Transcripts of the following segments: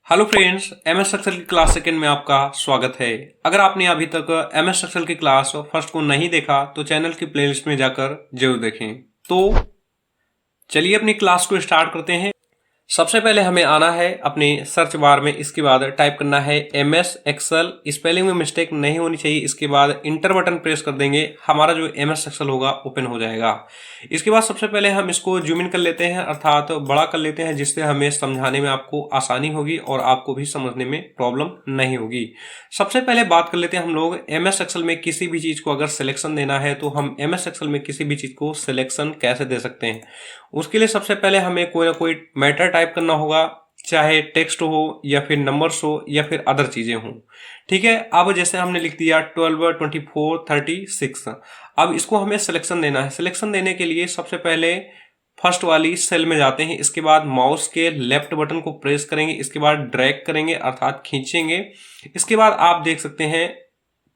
Hello friends, MS Excel की class second में आपका स्वागत है। अगर आपने अभी तक एमएस एक्सेल की क्लास फर्स्ट को नहीं देखा तो चैनल की प्लेलिस्ट में जाकर जरूर देखें। तो चलिए अपनी क्लास को स्टार्ट करते हैं। सबसे पहले हमें आना है अपने सर्च बार में, इसके बाद टाइप करना है एमएस एक्सेल। स्पेलिंग में मिस्टेक नहीं होनी चाहिए। इसके बाद इंटर बटन प्रेस कर देंगे, हमारा जो एमएस एक्सेल होगा ओपन हो जाएगा। इसके बाद सबसे पहले हम इसको जूम इन कर लेते हैं, अर्थात बड़ा कर लेते हैं, जिससे हमें समझाने में आपको आसानी होगी और आपको भी समझने में प्रॉब्लम नहीं होगी। सबसे पहले बात कर लेते हैं हम लोग एमएस एक्सेल में किसी भी चीज को अगर सिलेक्शन देना है तो हम एमएस एक्सेल में किसी भी चीज को सिलेक्शन कैसे दे सकते हैं। उसके लिए सबसे पहले हमें कोई ना कोई मैटर टाइप करना होगा, चाहे टेक्स्ट हो या फिर नंबर्स हो या फिर अदर चीजें हों। ठीक है, अब जैसे हमने लिख दिया 12, 24, 36। अब इसको हमें सिलेक्शन देना है। सिलेक्शन देने के लिए सबसे पहले फर्स्ट वाली सेल में जाते हैं, इसके बाद माउस के लेफ्ट बटन को प्रेस करेंगे, इसके बाद ड्रैग करेंगे अर्थात खींचेंगे। इसके बाद आप देख सकते हैं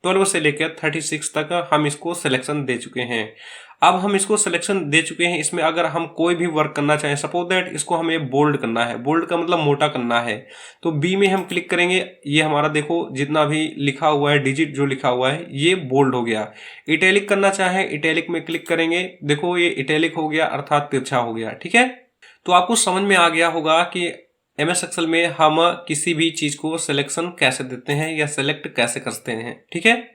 12 से लेकर 36 तक हम इसको सिलेक्शन दे चुके हैं। अब हम इसको सिलेक्शन दे चुके हैं, इसमें अगर हम कोई भी वर्क करना चाहें, सपोज दैट इसको हमें बोल्ड करना है, बोल्ड का मतलब मोटा करना है, तो बी में हम क्लिक करेंगे। ये हमारा देखो जितना भी लिखा हुआ है, डिजिट जो लिखा हुआ है ये बोल्ड हो गया। इटैलिक करना चाहें, इटैलिक में क्लिक करेंगे, देखो ये इटैलिक हो गया अर्थात तिरछा हो गया। ठीक है, तो आपको समझ में आ गया होगा कि एमएस एक्सेल में हम किसी भी चीज को सिलेक्शन कैसे देते हैं या सिलेक्ट कैसे करते हैं। ठीक है,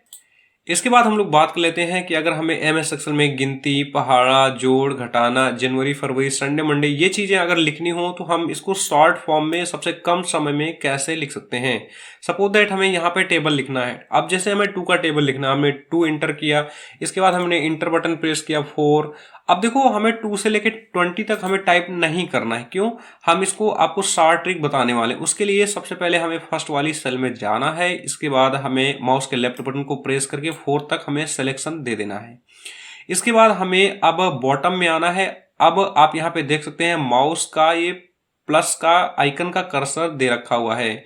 इसके बाद हम लोग बात कर लेते हैं कि अगर हमें एमएस एक्सेल में गिनती, पहाड़ा, जोड़, घटाना, जनवरी, फरवरी, संडे, मंडे ये चीजें अगर लिखनी हो तो हम इसको शॉर्ट फॉर्म में सबसे कम समय में कैसे लिख सकते हैं। सपोज दैट हमें यहाँ पे टेबल लिखना है। अब जैसे हमें 2 का टेबल लिखना है, हमने 2 इंटर किया, इसके बाद हमने इंटर बटन प्रेस किया 4। अब देखो हमें 2 से लेकर 20 तक हमें टाइप नहीं करना है। क्यों? हम इसको आपको शॉर्ट ट्रिक बताने वाले। उसके लिए सबसे पहले हमें फर्स्ट वाली सेल में जाना है, इसके बाद हमें माउस के लेफ्ट बटन को प्रेस करके 4 तक हमें सिलेक्शन दे देना है। इसके बाद हमें अब बॉटम में आना है। अब आप यहाँ पे देख सकते हैं माउस का ये प्लस का आइकन का कर्सर दे रखा हुआ है।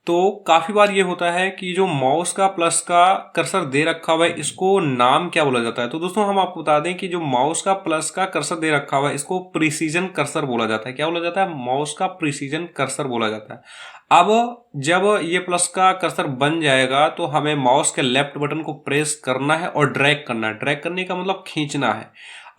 तो काफी बार ये होता है कि जो माउस का प्लस का कर्सर दे रखा हुआ है इसको नाम क्या बोला जाता है। तो दोस्तों हम आपको बता दें कि जो माउस का प्लस का कर्सर दे रखा हुआ है इसको प्रिसीजन कर्सर बोला जाता है। क्या बोला जाता है? माउस का प्रिसीजन कर्सर बोला जाता है। अब जब ये प्लस का कर्सर बन जाएगा तो हमें माउस के लेफ्ट बटन को प्रेस करना है और ड्रैग करना है। ड्रैग करने का मतलब खींचना है।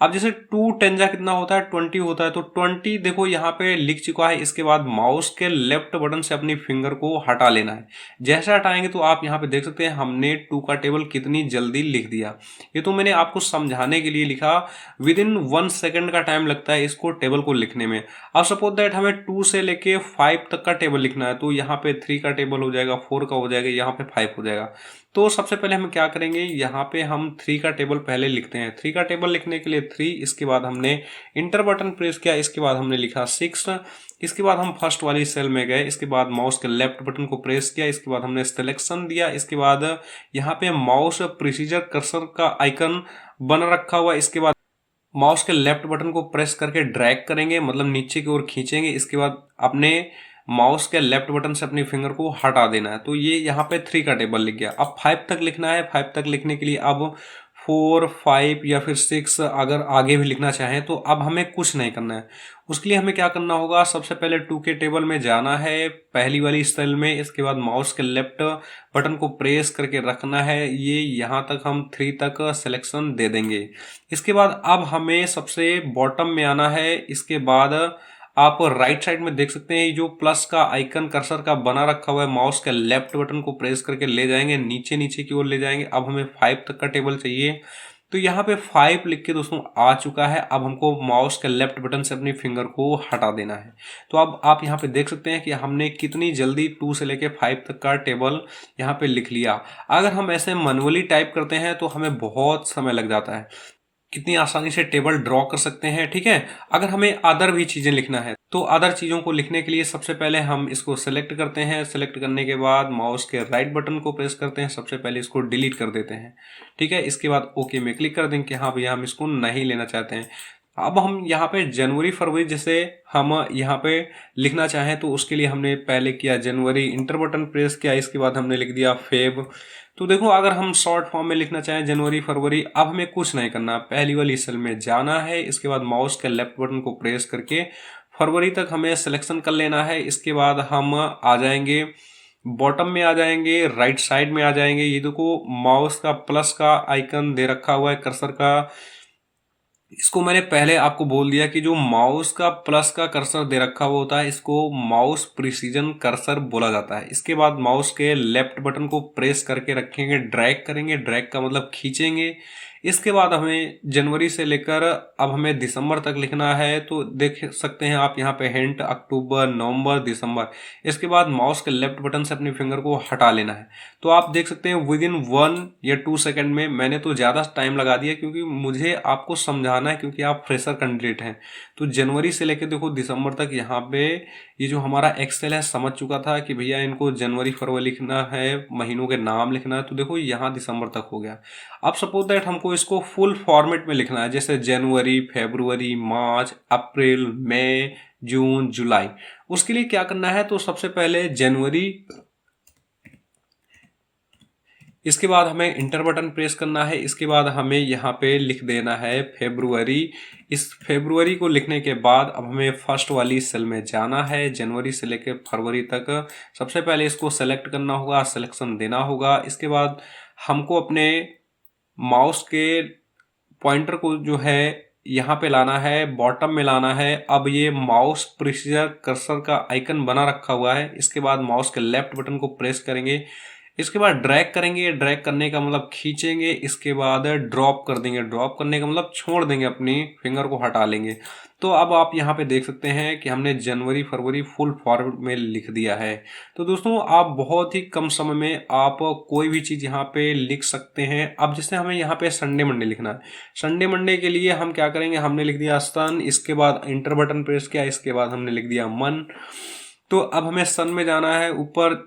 अब जैसे 2 10 जा कितना होता है? 20 होता है। तो 20 देखो यहाँ पे लिख चुका है। इसके बाद माउस के लेफ्ट बटन से अपनी फिंगर को हटा लेना है। जैसे हटाएंगे तो आप यहाँ पे देख सकते हैं हमने 2 का टेबल कितनी जल्दी लिख दिया। ये तो मैंने आपको समझाने के लिए लिखा। विद इन 1 सेकेंड का टाइम लगता है इसको टेबल को लिखने में। अब सपोज दैट हमें 2 से लेके 5 तक का टेबल लिखना है, तो यहाँ पे 3 का टेबल हो जाएगा, 4 का हो जाएगा, यहाँ पे 5 हो जाएगा। तो सबसे पहले हम क्या करेंगे, यहाँ पे हम 3 का टेबल पहले लिखते हैं। 3 का टेबल लिखने के लिए 3, इसके बाद हमने इंटर बटन प्रेस किया, इसके बाद हमने लिखा 6। इसके बाद हम फर्स्ट वाली सेल में गए, इसके बाद माउस के लेफ्ट बटन को प्रेस किया, इसके बाद हमने सिलेक्शन दिया। इसके बाद यहाँ पे माउस प्रिसीजन कर्सर का आइकन बन रखा हुआ। इसके बाद माउस के लेफ्ट बटन को प्रेस करके ड्रैग करेंगे, मतलब नीचे की ओर खींचेंगे। इसके बाद अपने माउस के लेफ्ट बटन से अपनी फिंगर को हटा देना है। तो ये यहाँ पे 3 का टेबल लिख गया। अब 5 तक लिखना है। 5 तक लिखने के लिए अब 4, 5 या फिर 6 अगर आगे भी लिखना चाहें तो अब हमें कुछ नहीं करना है। उसके लिए हमें क्या करना होगा, सबसे पहले 2 के टेबल में जाना है, पहली वाली सेल में। इसके बाद माउस के लेफ्ट बटन को प्रेस करके रखना है। ये यहाँ तक हम 3 तक सिलेक्शन दे देंगे। इसके बाद अब हमें सबसे बॉटम में आना है। इसके बाद आप राइट साइड में देख सकते हैं जो प्लस का आइकन कर्सर का बना रखा हुआ है, माउस के लेफ्ट बटन को प्रेस करके ले जाएंगे, नीचे नीचे की ओर ले जाएंगे। अब हमें 5 तक का टेबल चाहिए, तो यहाँ पे 5 लिख के दोस्तों आ चुका है। अब हमको माउस के लेफ्ट बटन से अपनी फिंगर को हटा देना है। तो अब आप यहाँ पे देख सकते हैं कि हमने कितनी जल्दी 2 से लेके 5 तक का टेबल यहाँ पे लिख लिया। अगर हम ऐसे मैनुअली टाइप करते हैं तो हमें बहुत समय लग जाता है। कितनी आसानी से टेबल ड्रॉ कर सकते हैं। ठीक है, अगर हमें अदर भी चीजें लिखना है तो अदर चीजों को लिखने के लिए सबसे पहले हम इसको सिलेक्ट करते हैं। सिलेक्ट करने के बाद माउस के राइट बटन को प्रेस करते हैं, सबसे पहले इसको डिलीट कर देते हैं। ठीक है, इसके बाद ओके में क्लिक कर देंगे कि हाँ भैया हम इसको नहीं लेना चाहते हैं। अब हम यहाँ पे जनवरी फरवरी जैसे हम यहाँ पे लिखना चाहें तो उसके लिए हमने पहले किया जनवरी, इंटर बटन प्रेस किया, इसके बाद हमने लिख दिया फेब। तो देखो अगर हम शॉर्ट फॉर्म में लिखना चाहें जनवरी फरवरी, अब हमें कुछ नहीं करना, पहली वाली सेल में जाना है, इसके बाद माउस के लेफ्ट बटन को प्रेस करके फरवरी तक हमें सिलेक्शन कर लेना है। इसके बाद हम आ जाएंगे बॉटम में, आ जाएंगे राइट साइड में, आ जाएंगे। ये देखो माउस का प्लस का आइकन दे रखा हुआ है कर्सर का। इसको मैंने पहले आपको बोल दिया कि जो माउस का प्लस का कर्सर दे रखा हुआ होता है इसको माउस प्रिसीजन कर्सर बोला जाता है। इसके बाद माउस के लेफ्ट बटन को प्रेस करके रखेंगे, ड्रैग करेंगे, ड्रैग का मतलब खींचेंगे। इसके बाद हमें जनवरी से लेकर अब हमें दिसंबर तक लिखना है। तो देख सकते हैं आप यहाँ पे हिंट अक्टूबर, नवंबर, दिसंबर। इसके बाद माउस के लेफ्ट बटन से अपने फिंगर को हटा लेना है। तो आप देख सकते हैं विद इन 1 या 2 सेकंड में। मैंने तो ज़्यादा टाइम लगा दिया क्योंकि मुझे आपको समझाना है, क्योंकि आप फ्रेशर कैंडिडेट हैं। तो जनवरी से लेकर देखो दिसंबर तक यहाँ पे ये जो हमारा एक्सेल है समझ चुका था कि भैया इनको जनवरी फरवरी लिखना है, महीनों के नाम लिखना है। तो देखो यहाँ दिसंबर तक हो गया। अब सपोज दैट हमको इसको फुल फॉर्मेट में लिखना है, जैसे जनवरी, फरवरी, मार्च, अप्रैल, मई, जून, जुलाई। उसके लिए क्या करना है, तो सबसे पहले जनवरी, इसके बाद हमें इंटर बटन प्रेस करना है। इसके बाद हमें यहाँ पे लिख देना है फरवरी। इस फरवरी को लिखने के बाद अब हमें फर्स्ट वाली सेल में जाना है, जनवरी से लेकर फरवरी तक। सबसे पहले इसको सेलेक्ट करना होगा, सिलेक्शन देना होगा। इसके बाद हमको अपने माउस के पॉइंटर को जो है यहाँ पे लाना है, बॉटम में लाना है। अब ये माउस प्रिसीजन कर्सर का आइकन बना रखा हुआ है। इसके बाद माउस के लेफ्ट बटन को प्रेस करेंगे। इसके बाद ड्रैग करेंगे, ड्रैग करने का मतलब खींचेंगे। इसके बाद ड्रॉप कर देंगे, ड्रॉप करने का मतलब छोड़ देंगे, अपनी फिंगर को हटा लेंगे। तो अब आप यहाँ पे देख सकते हैं कि हमने जनवरी फरवरी फुल फॉर्मेट में लिख दिया है। तो दोस्तों आप बहुत ही कम समय में आप कोई भी चीज़ यहाँ पे लिख सकते हैं। अब जैसे हमें यहाँ पे संडे मंडे लिखना है, संडे मंडे के लिए हम क्या करेंगे, हमने लिख दिया सन, इसके बाद इंटर बटन प्रेस किया, इसके बाद हमने लिख दिया मन। तो अब हमें सन में जाना है ऊपर।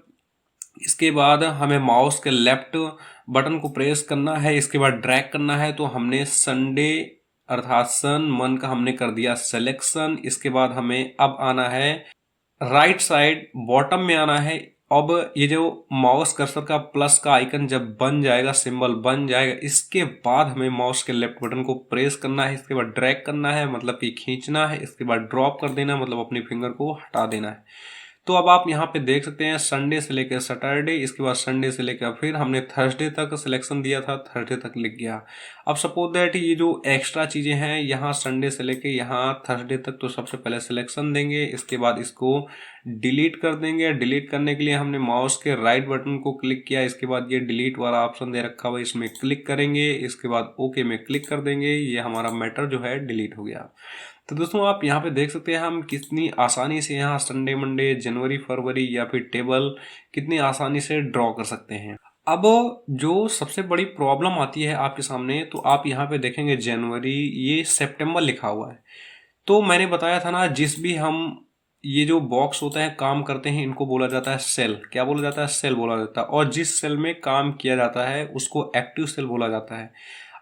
इसके बाद हमें माउस के लेफ्ट बटन को प्रेस करना है, इसके बाद ड्रैग करना है। तो हमने संडे अर्थात सन मन का हमने कर दिया सिलेक्शन। इसके बाद हमें अब आना है राइट साइड, बॉटम में आना है। अब ये जो माउस कर्सर का प्लस का आइकन जब बन जाएगा, सिंबल बन जाएगा, इसके बाद हमें माउस के लेफ्ट बटन को प्रेस करना है। इसके बाद ड्रैग करना है मतलब कि खींचना है। इसके बाद ड्रॉप कर देना मतलब अपनी फिंगर को हटा देना है। तो अब आप यहाँ पे देख सकते हैं संडे से लेकर सैटरडे, इसके बाद संडे से लेकर फिर हमने थर्सडे तक सिलेक्शन दिया था, थर्सडे तक लिख गया। अब सपोज दैट ये जो एक्स्ट्रा चीज़ें हैं यहाँ संडे से लेकर यहाँ थर्सडे तक, तो सबसे पहले सिलेक्शन देंगे। इसके बाद इसको डिलीट कर देंगे। डिलीट करने के लिए हमने माउस के राइट बटन को क्लिक किया। इसके बाद ये डिलीट वाला ऑप्शन दे रखा हुआ है, इसमें क्लिक करेंगे। इसके बाद ओके में क्लिक कर देंगे। ये हमारा मैटर जो है डिलीट हो गया। तो दोस्तों आप यहाँ पे देख सकते हैं हम कितनी आसानी से यहाँ संडे मंडे, जनवरी फरवरी या फिर टेबल कितनी आसानी से ड्रॉ कर सकते हैं। अब जो सबसे बड़ी प्रॉब्लम आती है आपके सामने, तो आप यहाँ पे देखेंगे जनवरी, ये सितंबर लिखा हुआ है। तो मैंने बताया था ना, जिस भी हम ये जो बॉक्स होता है काम करते हैं, इनको बोला जाता है सेल। क्या बोला जाता है? सेल बोला जाता है। और जिस सेल में काम किया जाता है उसको एक्टिव सेल बोला जाता है।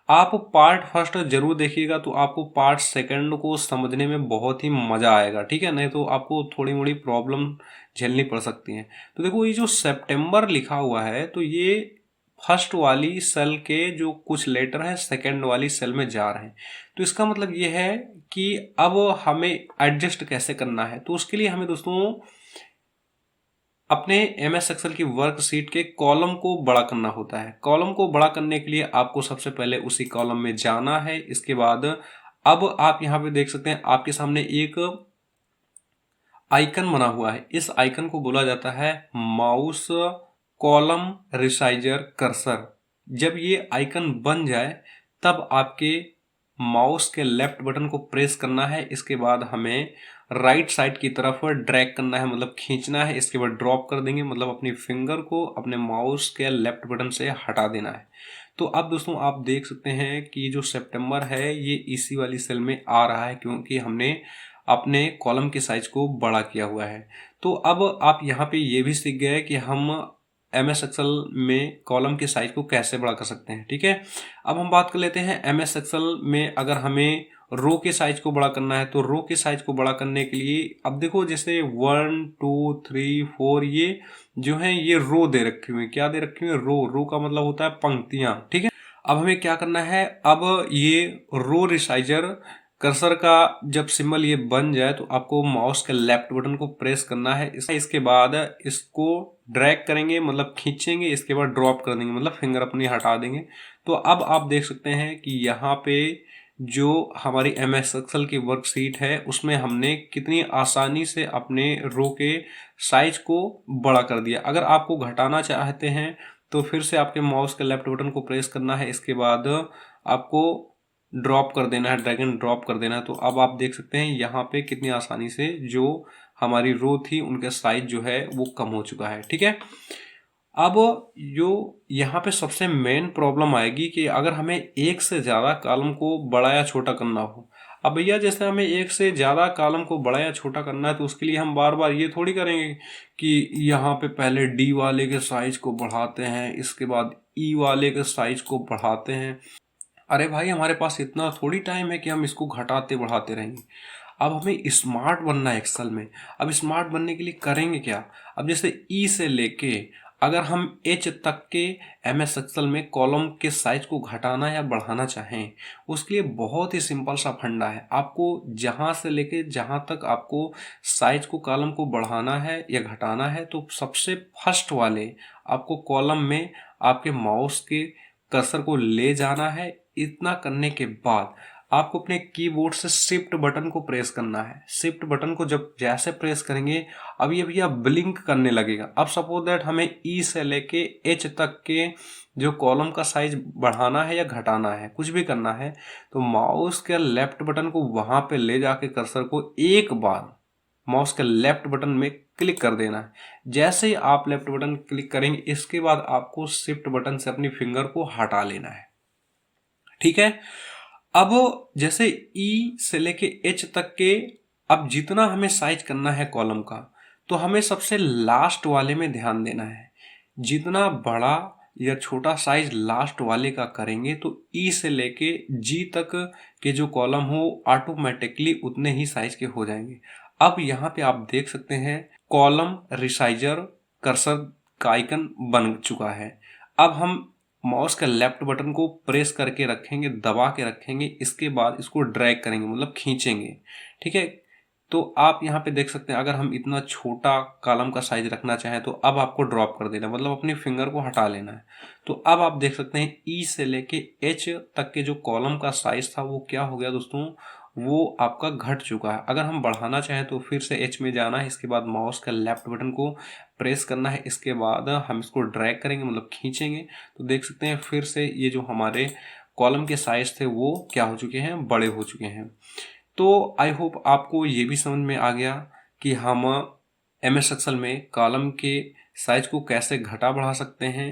आप पार्ट फर्स्ट जरूर देखिएगा, तो आपको पार्ट सेकंड को समझने में बहुत ही मजा आएगा, ठीक है। नहीं तो आपको थोड़ी मोड़ी प्रॉब्लम झेलनी पड़ सकती है। तो देखो ये जो सितंबर लिखा हुआ है, तो ये फर्स्ट वाली सेल के जो कुछ लेटर हैं सेकंड वाली सेल में जा रहे हैं। तो इसका मतलब ये है कि अब हमें एडजस्ट कैसे करना है। तो उसके लिए हमें दोस्तों अपने MS एक्सेल की वर्कशीट के कॉलम को बड़ा करना होता है। कॉलम को बड़ा करने के लिए आपको सबसे पहले उसी कॉलम में जाना है। इसके बाद अब आप यहाँ पे देख सकते हैं आपके सामने एक आइकन बना हुआ है। इस आइकन को बोला जाता है माउस कॉलम रिसाइजर कर्सर। जब ये आइकन बन जाए तब आपके माउस के लेफ्ट बटन को प्रेस करना है। इसके बाद हमें राइट साइड की तरफ ड्रैग करना है मतलब खींचना है। इसके बाद ड्रॉप कर देंगे मतलब अपनी फिंगर को अपने माउस के लेफ्ट बटन से हटा देना है। तो अब दोस्तों आप देख सकते हैं कि जो सितंबर है ये इसी वाली सेल में आ रहा है, क्योंकि हमने अपने कॉलम के साइज को बड़ा किया हुआ है। तो अब आप यहाँ पे ये भी सीख गए कि हम MS एक्सेल में कॉलम के साइज को कैसे बड़ा कर सकते हैं, ठीक है। अब हम बात कर लेते हैं MS एक्सेल में अगर हमें रो के साइज को बड़ा करना है, तो रो के साइज को बड़ा करने के लिए अब देखो जैसे 1 2 3 4 ये जो है ये रो दे रखी हुई है। क्या दे रखी हुई है? रो। रो का मतलब होता है पंक्तियां, ठीक है। अब हमें क्या करना है, अब ये रो रिसाइजर कर्सर का जब सिंबल ये बन जाए तो आपको माउस के लेफ्ट बटन को प्रेस करना है। इसके बाद इसको ड्रैग करेंगे मतलब खींचेंगे, इसके बाद ड्रॉप कर देंगे मतलब फिंगर अपनी हटा देंगे। तो अब आप देख सकते हैं कि यहाँ पे जो हमारी MS एक्सेल की वर्कशीट है उसमें हमने कितनी आसानी से अपने रो के साइज को बड़ा कर दिया। अगर आपको घटाना चाहते हैं तो फिर से आपके माउस के लेफ्ट बटन को प्रेस करना है, इसके बाद आपको ड्रॉप कर देना है, ड्रैग एंड ड्रॉप कर देना है। तो अब आप देख सकते हैं यहाँ पे कितनी आसानी से जो हमारी रो थी उनका साइज जो है वो कम हो चुका है। ठीक है, अब जो यहाँ पे सबसे मेन प्रॉब्लम आएगी कि अगर हमें एक से ज़्यादा कॉलम को बड़ा या छोटा करना हो। अब भैया जैसे हमें एक से ज़्यादा कॉलम को बड़ा या छोटा करना है तो उसके लिए हम बार बार ये थोड़ी करेंगे कि यहाँ पे पहले डी वाले के साइज को बढ़ाते हैं, इसके बाद ई वाले के साइज को बढ़ाते हैं। अरे भाई हमारे पास इतना थोड़ी टाइम है कि हम इसको घटाते बढ़ाते रहेंगे। अब हमें स्मार्ट बनना है एक्सेल में। अब स्मार्ट बनने के लिए करेंगे क्या? अब जैसे ई से लेके अगर हम एच तक के MS एक्सेल में कॉलम के साइज को घटाना या बढ़ाना चाहें, उसके लिए बहुत ही सिंपल सा फंडा है। आपको जहां से लेके जहां तक आपको साइज को कॉलम को बढ़ाना है या घटाना है तो सबसे फर्स्ट वाले आपको कॉलम में आपके माउस के कर्सर को ले जाना है। इतना करने के बाद आपको अपने कीबोर्ड से शिफ्ट बटन को प्रेस करना है। शिफ्ट बटन को जब जैसे प्रेस करेंगे अभी अभी आप ब्लिंक करने लगेगा। अब सपोज दैट हमें ई से लेके एच तक के जो कॉलम का साइज बढ़ाना है या घटाना है, कुछ भी करना है, तो माउस के लेफ्ट बटन को वहां पे ले जाके कर्सर को एक बार माउस के लेफ्ट बटन में क्लिक कर देना है। जैसे ही आप लेफ्ट बटन क्लिक करेंगे इसके बाद आपको शिफ्ट बटन से अपनी फिंगर को हटा लेना है। ठीक है, अब जैसे ई से लेके एच तक के अब जितना हमें साइज करना है कॉलम का तो हमें सबसे लास्ट वाले में ध्यान देना है। जितना बड़ा या छोटा साइज लास्ट वाले का करेंगे तो ई से लेके जी तक के जो कॉलम हो ऑटोमेटिकली उतने ही साइज के हो जाएंगे। अब यहाँ पे आप देख सकते हैं कॉलम रिसाइजर कर्सर का आइकन बन चुका है। अब हम माउस के लेफ्ट बटन को प्रेस करके रखेंगे, दबा के रखेंगे, इसके बाद इसको ड्रैग करेंगे मतलब खींचेंगे। ठीक है, तो आप यहाँ पे देख सकते हैं अगर हम इतना छोटा कॉलम का साइज रखना चाहें तो अब आपको ड्रॉप कर देना मतलब अपनी फिंगर को हटा लेना है। तो अब आप देख सकते हैं ई से लेके एच तक के जो कॉलम का साइज था वो क्या हो गया दोस्तों, वो आपका घट चुका है। अगर हम बढ़ाना चाहें तो फिर से एच में जाना है, इसके बाद माउस का लेफ्ट बटन को प्रेस करना है, इसके बाद हम इसको ड्रैग करेंगे मतलब खींचेंगे। तो देख सकते हैं फिर से ये जो हमारे कॉलम के साइज थे वो क्या हो चुके हैं, बड़े हो चुके हैं। तो आई होप आपको ये भी समझ में आ गया कि हम MS एक्सेल में कॉलम के साइज को कैसे घटा बढ़ा सकते हैं।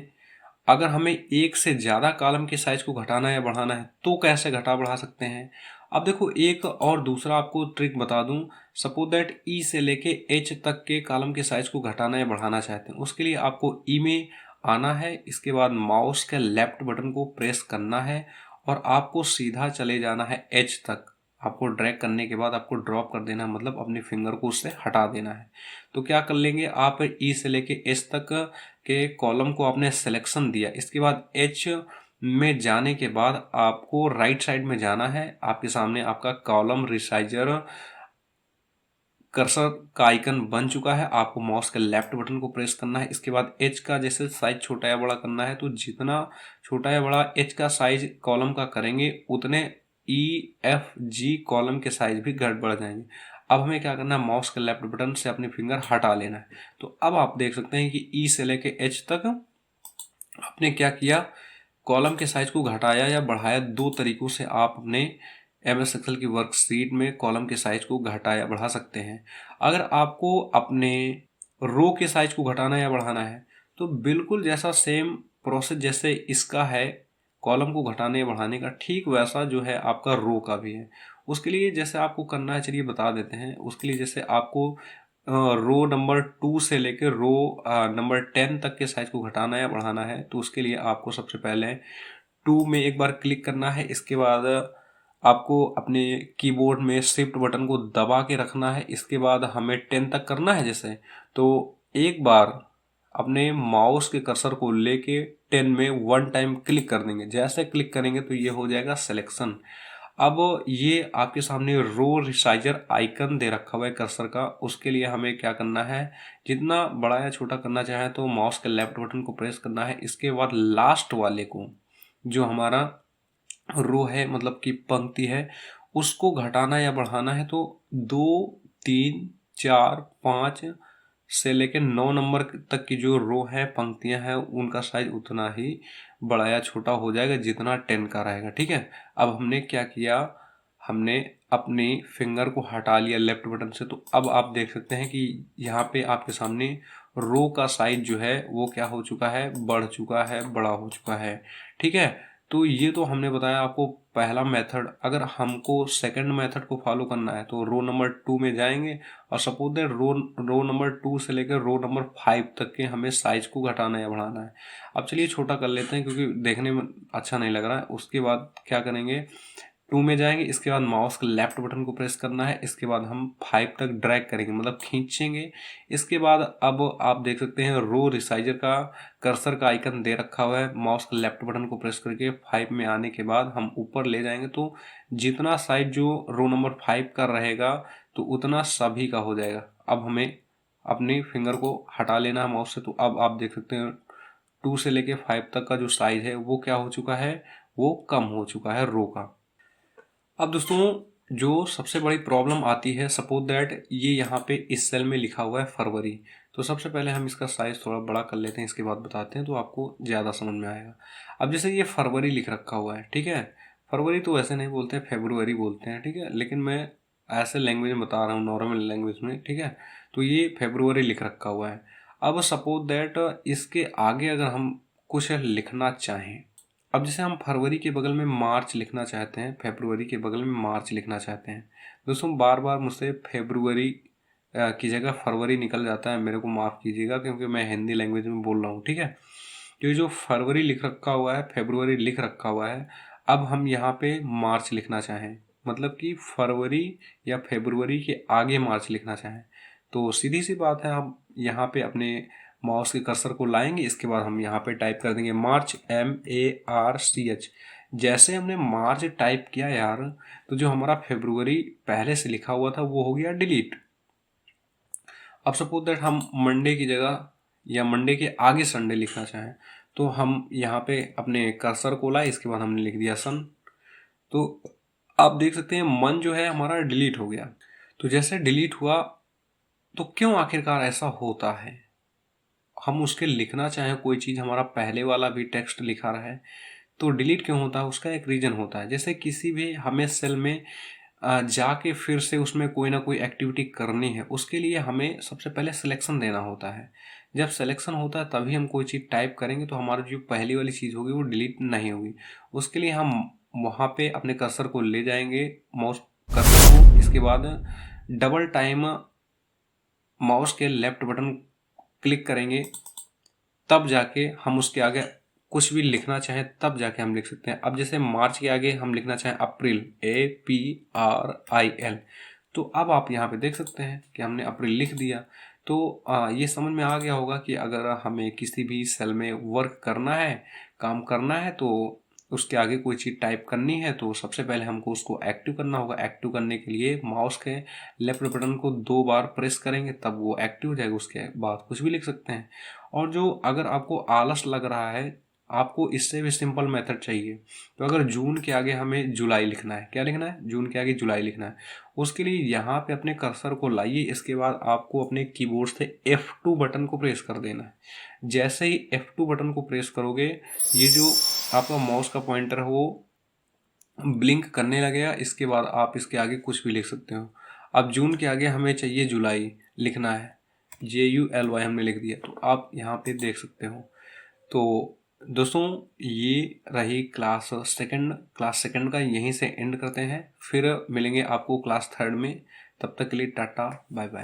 अगर हमें एक से ज़्यादा कॉलम के साइज को घटाना या बढ़ाना है तो कैसे घटा बढ़ा सकते हैं। अब देखो एक और दूसरा आपको ट्रिक बता दूं। सपोज दैट ई से लेके एच तक के कॉलम के साइज को घटाना या बढ़ाना चाहते हैं, उसके लिए आपको ई में आना है, इसके बाद माउस के लेफ्ट बटन को प्रेस करना है और आपको सीधा चले जाना है एच तक। आपको ड्रैग करने के बाद आपको ड्रॉप कर देना है मतलब अपनी फिंगर को उससे हटा देना है। तो क्या कर लेंगे आप, ई से लेके एच तक के कॉलम को आपने सिलेक्शन दिया, इसके बाद एच में जाने के बाद आपको राइट साइड में जाना है। आपके सामने आपका कॉलम रिसाइजर कर्सर का आइकन बन चुका है। आपको माउस के लेफ्ट बटन को प्रेस करना है, इसके बाद एच का जैसे साइज छोटा या बड़ा करना है तो जितना छोटा या बड़ा एच का साइज कॉलम का करेंगे उतने EFG कॉलम के साइज भी घट बढ़ जाएंगे। अब हमें क्या करना है, माउस के लेफ्ट बटन से अपनी फिंगर हटा लेना है। तो अब आप देख सकते हैं कि ई से लेके एच तक आपने क्या किया, कॉलम के साइज को घटाया या बढ़ाया। दो तरीकों से आप अपने MS एक्सेल की वर्कशीट में कॉलम के साइज को घटाया बढ़ा सकते हैं। अगर आपको अपने रो के साइज को घटाना या बढ़ाना है तो बिल्कुल जैसा सेम प्रोसेस जैसे इसका है कॉलम को घटाने या बढ़ाने का, ठीक वैसा जो है आपका रो का भी है। उसके लिए जैसे आपको करना है चलिए बता देते हैं। उसके लिए जैसे आपको रो नंबर 2 से लेकर रो नंबर 10 तक के साइज को घटाना या बढ़ाना है तो उसके लिए आपको सबसे पहले 2 में एक बार क्लिक करना है, इसके बाद आपको अपने कीबोर्ड में शिफ्ट बटन को दबा के रखना है, इसके बाद हमें 10 तक करना है जैसे, तो एक बार अपने माउस के कर्सर को लेके 10 में 1 टाइम क्लिक कर देंगे। जैसे क्लिक करेंगे तो ये हो जाएगा सिलेक्शन। अब ये आपके सामने रो रिसाइजर आइकन दे रखा हुआ है कर्सर का। उसके लिए हमें क्या करना है, जितना बड़ा या छोटा करना चाहे तो माउस के लेफ्ट बटन को प्रेस करना है। इसके बाद लास्ट वाले को, जो हमारा रो है मतलब कि पंक्ति है, उसको घटाना या बढ़ाना है तो 2, 3, 4, 5 से लेकर 9 नंबर तक की जो रो है, पंक्तियां हैं, उनका साइज उतना ही बड़ा या छोटा हो जाएगा जितना 10 का रहेगा। ठीक है। अब हमने क्या किया, हमने अपनी फिंगर को हटा लिया लेफ्ट बटन से। तो अब आप देख सकते हैं कि यहाँ पे आपके सामने रो का साइज जो है वो क्या हो चुका है, बढ़ चुका है, बड़ा हो चुका है। ठीक है। तो ये तो हमने बताया आपको पहला मेथड। अगर हमको सेकंड मेथड को फॉलो करना है तो रो नंबर 2 में जाएंगे और सपोज दैट रो नंबर 2 से लेकर रो नंबर 5 तक के हमें साइज को घटाना या बढ़ाना है। अब चलिए छोटा कर लेते हैं क्योंकि देखने में अच्छा नहीं लग रहा है। उसके बाद क्या करेंगे, 2 में जाएंगे, इसके बाद माउस के लेफ्ट बटन को प्रेस करना है, इसके बाद हम 5 तक ड्रैग करेंगे मतलब खींचेंगे। इसके बाद अब आप देख सकते हैं रो रिसाइजर का कर्सर का आइकन दे रखा हुआ है। माउस के लेफ्ट बटन को प्रेस करके 5 में आने के बाद हम ऊपर ले जाएंगे तो जितना साइज जो रो नंबर 5 का रहेगा तो उतना सभी का हो जाएगा। अब हमें अपनी फिंगर को हटा लेना है माउस से। तो अब आप देख सकते हैं 2 से लेके 5 तक का जो साइज है वो क्या हो चुका है, वो कम हो चुका है रो का। अब दोस्तों जो सबसे बड़ी प्रॉब्लम आती है, सपोज दैट ये यहाँ पे इस सेल में लिखा हुआ है फरवरी। तो सबसे पहले हम इसका साइज थोड़ा बड़ा कर लेते हैं, इसके बाद बताते हैं तो आपको ज़्यादा समझ में आएगा। अब जैसे ये फरवरी लिख रखा हुआ है, ठीक है, फरवरी तो ऐसे नहीं बोलते, फेब्रुअरी बोलते हैं, ठीक है, लेकिन मैं ऐसे लैंग्वेज में बता रहा हूँ, नॉर्मल लैंग्वेज में, ठीक है। तो ये फेब्रुअरी लिख रखा हुआ है। अब सपोज दैट इसके आगे अगर हम कुछ लिखना चाहें, अब जैसे हम फरवरी के बगल में मार्च लिखना चाहते हैं, फरवरी के बगल में मार्च लिखना चाहते हैं। दोस्तों बार बार मुझसे फरवरी की जगह फरवरी निकल जाता है, मेरे को माफ़ कीजिएगा क्योंकि मैं हिंदी लैंग्वेज में बोल रहा हूँ, ठीक है। तो ये जो फरवरी लिख रखा हुआ है, फरवरी लिख रखा हुआ है, अब हम यहाँ पे मार्च लिखना चाहें, मतलब कि फरवरी या फरवरी के आगे मार्च लिखना चाहें, तो सीधी सी बात है, हम यहाँ पे अपने माउस के कर्सर को लाएंगे, इसके बाद हम यहाँ पे टाइप कर देंगे मार्च, MARCH। जैसे हमने मार्च टाइप किया यार, तो जो हमारा फरवरी पहले से लिखा हुआ था वो हो गया डिलीट। अब सपोज दैट हम मंडे की जगह या मंडे के आगे संडे लिखना चाहें, तो हम यहाँ पे अपने कर्सर को लाए, इसके बाद हमने लिख दिया सन। तो आप देख सकते हैं मन जो है हमारा डिलीट हो गया। तो जैसे डिलीट हुआ, तो क्यों आखिरकार ऐसा होता है, हम उसके लिखना चाहें कोई चीज़, हमारा पहले वाला भी टेक्स्ट लिखा रहा है तो डिलीट क्यों होता है, उसका एक रीज़न होता है। जैसे किसी भी हमें सेल में जाके फिर से उसमें कोई ना कोई एक्टिविटी करनी है, उसके लिए हमें सबसे पहले सिलेक्शन देना होता है। जब सिलेक्शन होता है तभी हम कोई चीज़ टाइप करेंगे, तो हमारी जो पहली वाली चीज़ होगी वो डिलीट नहीं होगी। उसके लिए हम वहाँ पे अपने कर्सर को ले जाएंगे, माउस कर्सर को, इसके बाद डबल टाइम माउस के लेफ्ट बटन क्लिक करेंगे, तब जाके हम उसके आगे कुछ भी लिखना चाहें तब जाके हम लिख सकते हैं। अब जैसे मार्च के आगे हम लिखना चाहें अप्रैल, APRIL, तो अब आप यहाँ पे देख सकते हैं कि हमने अप्रैल लिख दिया। तो ये समझ में आ गया होगा कि अगर हमें किसी भी सेल में वर्क करना है, काम करना है, तो उसके आगे कोई चीज़ टाइप करनी है तो सबसे पहले हमको उसको एक्टिव करना होगा। एक्टिव करने के लिए माउस के लेफ्ट बटन को 2 बार प्रेस करेंगे तब वो एक्टिव हो जाएगा, उसके बाद कुछ भी लिख सकते हैं। और जो अगर आपको आलस लग रहा है, आपको इससे भी सिंपल मेथड चाहिए, तो अगर जून के आगे हमें जुलाई लिखना है, क्या लिखना है, जून के आगे जुलाई लिखना है, उसके लिए यहाँ पे अपने कर्सर को लाइए, इसके बाद आपको अपने कीबोर्ड से F2 बटन को प्रेस कर देना है। जैसे ही F2 बटन को प्रेस करोगे, ये जो आपका माउस का पॉइंटर है वो ब्लिंक करने लगेगा। इसके बाद आप इसके आगे कुछ भी लिख सकते हो। अब जून के आगे हमें चाहिए जुलाई लिखना है, JULY हमने लिख दिया, तो आप यहाँ पे देख सकते हो। तो दोस्तों ये रही क्लास सेकंड का, यहीं से एंड करते हैं, फिर मिलेंगे आपको क्लास थर्ड में। तब तक के लिए टाटा बाय बाय।